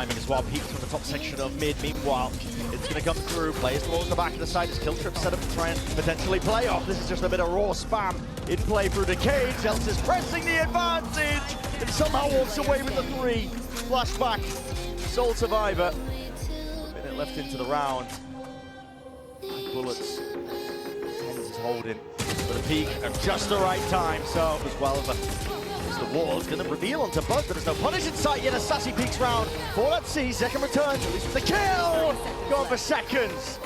timing as well. Peaks from the top section of mid. Meanwhile, it's going to come through. Players towards the back of the side as Kill Trip set up to try and potentially play off. This is just a bit of raw spam in play through the cage. Else is pressing the advantage and somehow walks away with the 3. Flashback, sole survivor. A minute left into the round. Bullets. Tens is holding for the peak at just the right time. So as well as the wall's going to reveal onto Buzz, but there's no punish in sight yet. A sassy peaks round for that C. Second return, at least with the kill. Going for seconds.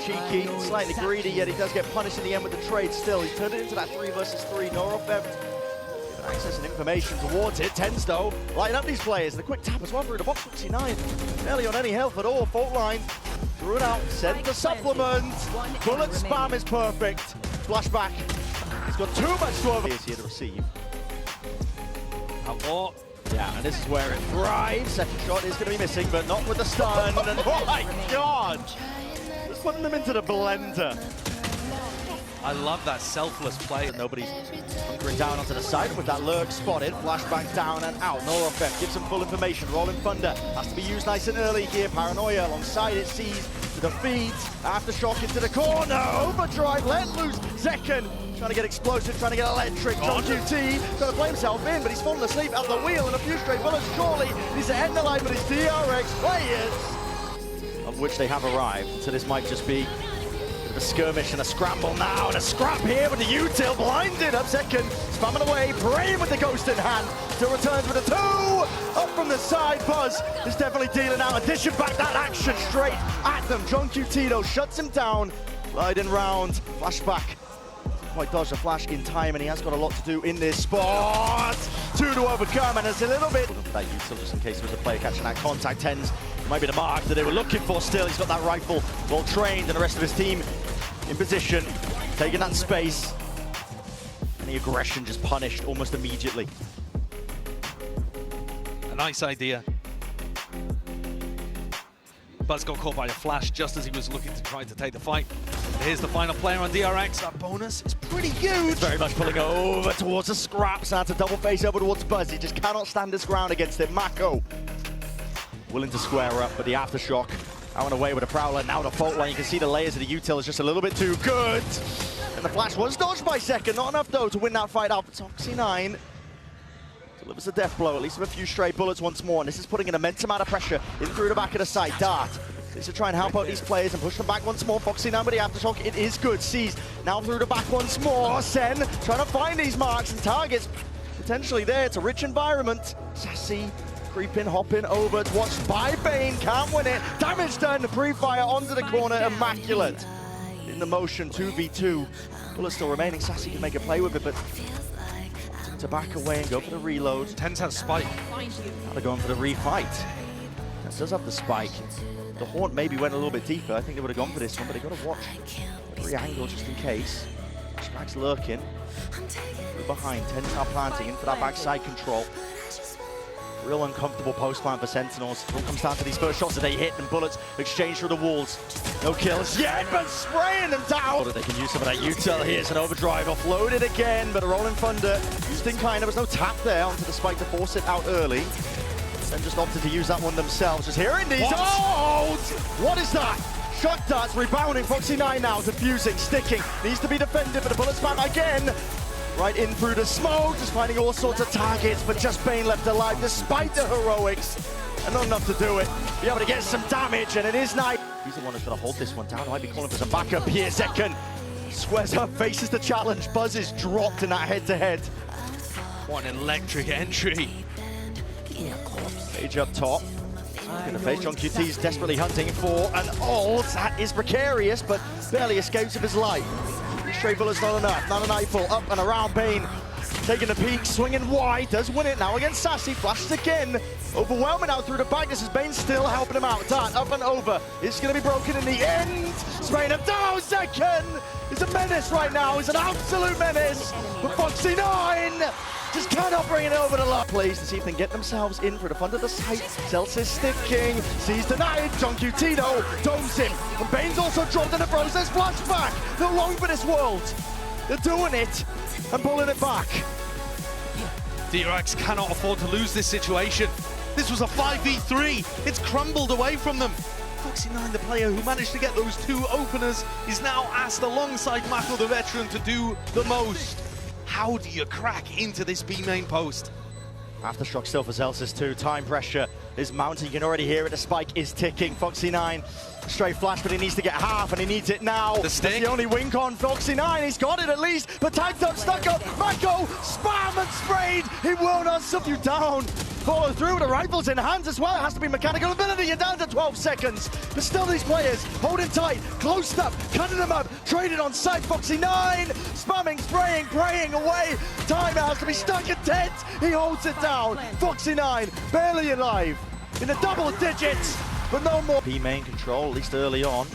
Cheeky, slightly greedy, yet he does get punished in the end with the trade still. He's turned it into that 3 versus 3. Nora theft. Access and information towards it. Tens though, lighting up these players. The quick tap as well through the box. 69. Barely on any health at all. Fault line. Threw it out. Sent the supplement. Bullet spam is perfect. Flashback. He's got too much to over. He is here to receive. Outlaw. Yeah, and this is where it thrives. Second shot is going to be missing, but not with the stun. And oh my god! Just putting them into the blender. I love that selfless play. Nobody's hunkering down onto the side with that lurk spotted. Flashback down and out. No effect. Gives them full information. Rolling Thunder has to be used nice and early here. Paranoia alongside it. Sees to the feet. Aftershock into the corner. Overdrive. Let loose. Zekken trying to get explosive. Trying to get electric. John QT trying to play himself in, but he's fallen asleep at the wheel. And a few stray bullets. Surely needs to end the line with his DRX players, of which they have arrived. So this might just be a skirmish and a scramble now, and a scrap here with the util blinded up second, spamming away, praying with the ghost in hand, still returns with a 2, up from the side. Buzz is definitely dealing out, dishing back that action straight at them. John QT shuts him down, gliding round, flashback, quite dodged the flash in time, and he has got a lot to do in this spot. 2 to overcome, and it's a little bit that util just in case there was a player catching that contact. Tens might be the mark that they were looking for. Still, he's got that rifle well trained, and the rest of his team in position, taking that space. Any aggression just punished almost immediately. A nice idea. Buzz got caught by a flash just as he was looking to try to take the fight. Here's the final player on DRX. That bonus is pretty huge. Very much pulling over towards the scraps. Now to double face over towards Buzz. He just cannot stand his ground against him. Mako willing to square up, but the aftershock out and away with a prowler. Now the fault line. You can see the layers of the util is just a little bit too good. And the flash was dodged by Second. Not enough though to win that fight out. Toxi9 delivers a death blow, at least with a few stray bullets once more. And this is putting an immense amount of pressure in through the back of the side. Dart needs to try and help out these players and push them back once more. Foxy9 with the aftershock. It is good. Sees now through the back once more. Sen trying to find these marks and targets potentially there. It's a rich environment. Sassy creeping, hopping over, watched by Bane, can't win it. Damage done, pre-fire onto the corner, immaculate. In the motion, 2v2. Bullet still remaining, Sassy can make a play with it, but to back away and go for the reload. Tens has spike. Now they're going for the refight. That does have the spike. The haunt maybe went a little bit deeper. I think they would have gone for this one, but they got to watch every angle just in case. Flashback's lurking. Through behind, Tens now planting in for that backside control. Real uncomfortable post plant for Sentinels. It all comes down to these first shots that they hit, and bullets exchange through the walls. No kills yet, but spraying them down. They can use some of that util here. It's an overdrive, offloaded again, but a Rolling Thunder used in kind. There was no tap there onto the spike to force it out early. Then just opted to use that one themselves. Just hearing these. What? Oh! What is that? Shot darts rebounding. Foxy9 now defusing, sticking. Needs to be defended, but the bullet spam again. Right in through the smoke, just finding all sorts of targets, but just Bane left alive despite the heroics. And not enough to do it. Be able to get some damage, and it is nice. He's the one who's going to hold this one down. Might be calling for some backup here. Zekken squares up, faces the challenge. Buzz is dropped in that head-to-head. What an electric entry. Page up top. In the face, John QT is desperately hunting for an ult. That is precarious, but barely escapes of his life. Stray bullets not enough. Not a nightfall. Up and around Bane. Taking a peek, swinging wide. Does win it now against Sassy. Flashes again. Overwhelming out through the back. This is Bane still helping him out. Dart up and over. It's going to be broken in the end. Spraying him down. Second is a menace right now. He's an absolute menace. But Foxy9 just cannot bring it over the line. Plays to see if they can get themselves in for the front of the site. Celsius sticking. Sees denied. John QT domes him. And Bane's also dropped in the throws. There's flashback. No long for this world. They're doing it and pulling it back. DRX cannot afford to lose this situation. This was a 5v3. It's crumbled away from them. Foxy9, the player who managed to get those two openers, is now asked alongside Mako, the veteran, to do the most. How do you crack into this B main post? Aftershock still for Zelsis too. Time pressure is mounting. You can already hear it. The spike is ticking. Foxy9, straight flash, but he needs to get half, and he needs it now. The stick. That's the only wink on Foxy9. He's got it at least, but tagged up, stuck up. Mako, spam and sprayed. He will not sub you down. Follow through with the rifles in hands as well. It has to be mechanical ability. You're down to 12 seconds. But still these players holding tight, close up, cutting them up, trading on sight. Foxy9, spamming, spraying, praying away. Time has to be stuck at 10. He holds it down. Foxy9 barely alive in the double digits, but no more. B main control, at least early on.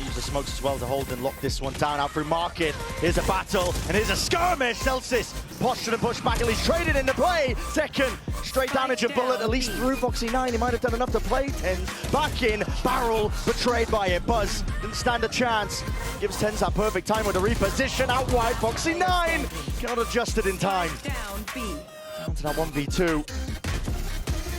Use the smokes as well to hold and lock this one down out through market. Here's a battle, and here's a skirmish. Zelsis postured and pushed back, at least traded into play. Second, straight damage and bullet, at least through Foxy9. He might have done enough to play. Tens back in, barrel betrayed by it. Buzz didn't stand a chance. Gives Tens that perfect time with the reposition out wide. Foxy9 cannot adjust it in time. Down B. Down to that 1v2.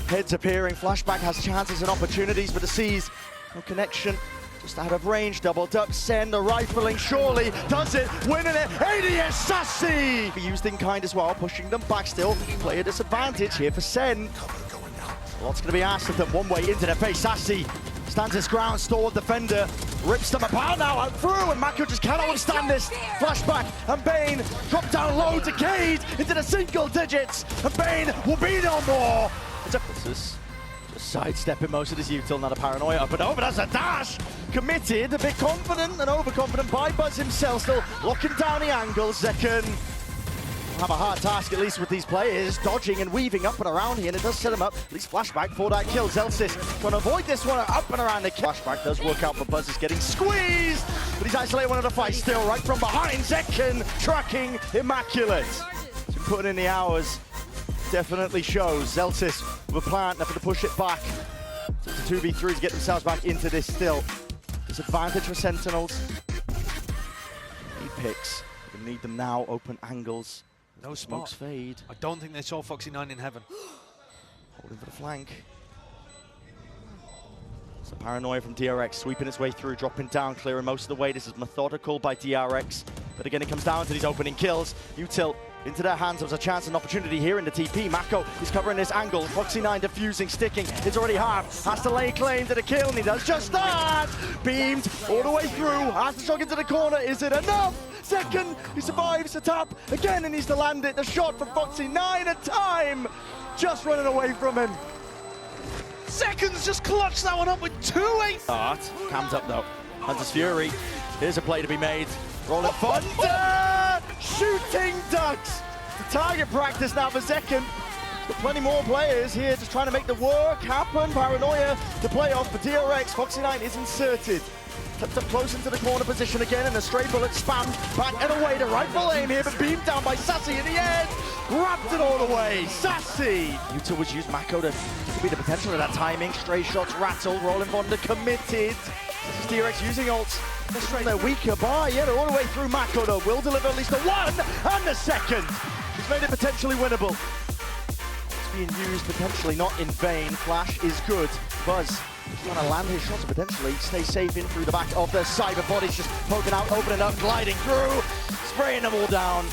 Heads appearing, Flashback has chances and opportunities, but the C's no connection. Just out of range, double duck, send the rifling, surely does it, winning it, ADS Sassy! Used in kind as well, pushing them back still, player disadvantage here for Sen. Lots going to be asked of them, one way into their face. Sassy stands his ground, stalwart defender, rips them apart now, out through, and Mako just cannot withstand this. Flashback, and Bane drop down low, decayed into the single digits, and Bane will be no more. Just sidestepping most of his util, not a paranoia up and over, that's a dash! Committed, a bit confident and overconfident by Buzz himself, still locking down the angles. Second, have a hard task at least with these players, dodging and weaving up and around here, and it does set him up, at least Flashback for that kill. Zelsis trying to avoid this one, up and around the kill. Flashback does work out, but Buzz is getting squeezed, but he's isolated one of the fight still, right from behind. Second, tracking, immaculate. So putting in the hours, definitely shows. Zelsis with a plan, nothing to push it back. So it's a 2v3 to get themselves back into this still. Disadvantage for Sentinels. Need picks. We need them now, open angles. No Smokes spot. fade. I don't think they saw Foxy9 in heaven. Holding for the flank. It's a paranoia from DRX, sweeping its way through, dropping down, clearing most of the way. This is methodical by DRX. But again, it comes down to these opening kills. Util into their hands. There was a chance and opportunity here in the TP. Mako is covering this angle. Foxy9 diffusing, sticking. It's already half. Has to lay claim to the kill, and he does just that. Beamed all the way through. Has to shock into the corner. Is it enough? Second, he survives the tap. Again, he needs to land it. The shot from Foxy9 at time. Just running away from him. Seconds just clutched that one up with 2-8. Start. Cam's up though. Hunter's Fury. Here's a play to be made. Rolling Thunder! Shooting ducks! The target practice now for Zekken. Got plenty more players here just trying to make the work happen. Paranoia, the playoff for DRX. Foxy9 is inserted. Kept up close into the corner position again, and a stray bullet spammed back and away. The rifle aim here, but beamed down by Sassy in the end. Wrapped it all away. Sassy! Util was used Mako to be the potential of that timing. Stray shots rattled. Rolling Vonda committed. This is DRX using ults. They're weaker by, yeah, they're all the way through. Mako though will deliver at least the one and the second. He's made it potentially winnable. It's being used potentially not in vain. Flash is good. Buzz trying to land his shots and potentially stay safe in through the back of the side, but Body's just poking out, opening up, gliding through, spraying them all down.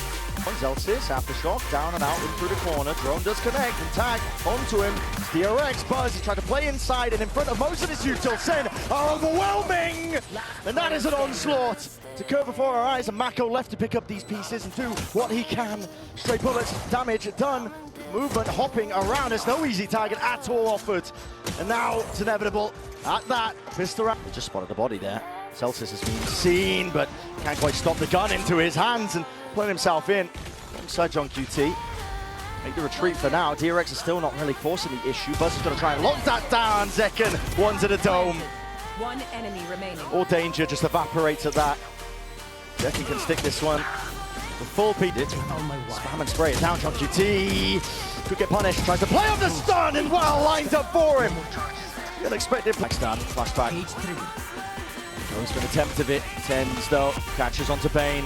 Zelsis, Aftershock, down and out in through the corner. Drone does connect and tag onto him. DRX, Buzz, he tried to play inside and in front of most of his util. Sen are overwhelming! And that is an onslaught to curve before our eyes, and Mako left to pick up these pieces and do what he can. Straight bullets, damage done. Movement, hopping around. There's no easy target at all offered. And now it's inevitable. At that, Mr. Just spotted the body there. Zelsis has been seen, but can't quite stop the gun into his hands and pulling himself in. Alongside John QT. Make the retreat for now. DRX is still not really forcing the issue. Buzz is going to try and lock that down. Zekken, one to the dome. One enemy remaining. All danger just evaporates at that. Zekken can stick this one. The full P did. Spam and spray it down. John QT could get punished. Tries to play off the stun and well lined up for him. The unexpected black stun. Flashback. Goes for an attempt of it. Tens though. Catches onto Bane.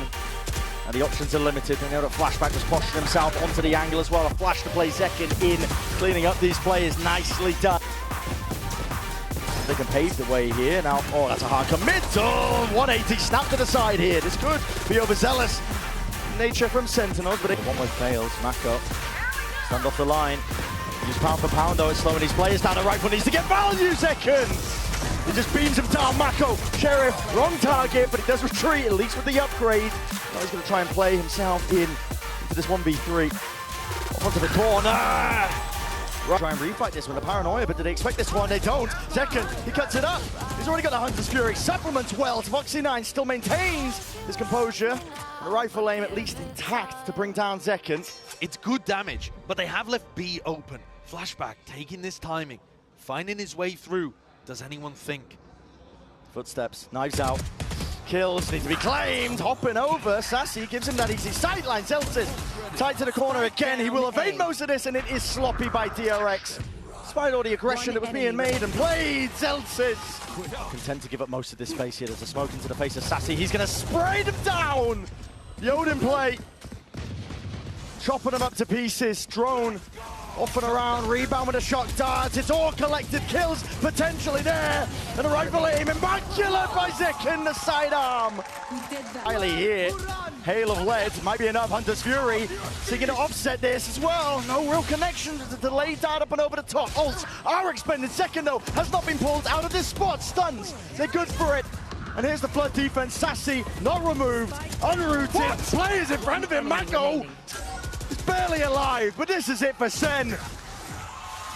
And the options are limited. We know that Flashback was pushing himself onto the angle as well. A flash to play Zekin in, cleaning up these players. Nicely done. They can pave the way here. Now, oh, that's a hard commit. Oh, 180 snap to the side here. This could be overzealous nature from Sentinels, but one way fails. Mako, stand off the line. Use pound for pound, though. It's slowing these players down. The rifle needs to get value. Zekin! He just beams him down. Mako, Sheriff, wrong target, but he does retreat, at least with the upgrade. Now he's going to try and play himself into this 1v3. Off onto the corner. Try and refight this with a paranoia, but did they expect this one? They don't. Zekin, he cuts it up. He's already got the Hunter's Fury. Supplements well. Foxy9 still maintains his composure. The rifle aim at least intact to bring down Zekin. It's good damage, but they have left B open. Flashback taking this timing, finding his way through. Does anyone think? Footsteps, knives out. Kills need to be claimed. Hopping over. Sassy gives him that easy sideline. Zeltz tied to the corner again. He will evade most of this, and it is sloppy by DRX. Despite all the aggression that was being made and played, Zeltz content to give up most of this space here. There's a smoke into the face of Sassy. He's going to spray them down. The Odin play. Chopping them up to pieces. Drone off and around, rebound with a shock dart. It's all collected kills potentially there. And a rifle aim, immaculate by Zekin, the sidearm. Highly here. Hail of lead might be enough. Hunter's Fury seeking to offset this as well. No real connection. The delayed dart up and over the top. Ults are expended. Zekin though has not been pulled out of this spot. Stuns, they're good for it. And here's the flood defense. Sassy not removed, unrooted. Players in front of him. Mako is barely alive, but this is it for Sen.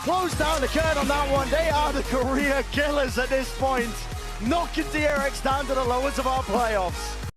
Close down the curtain on that one. They are the career killers at this point. Knocking DRX down to the lowest of our playoffs.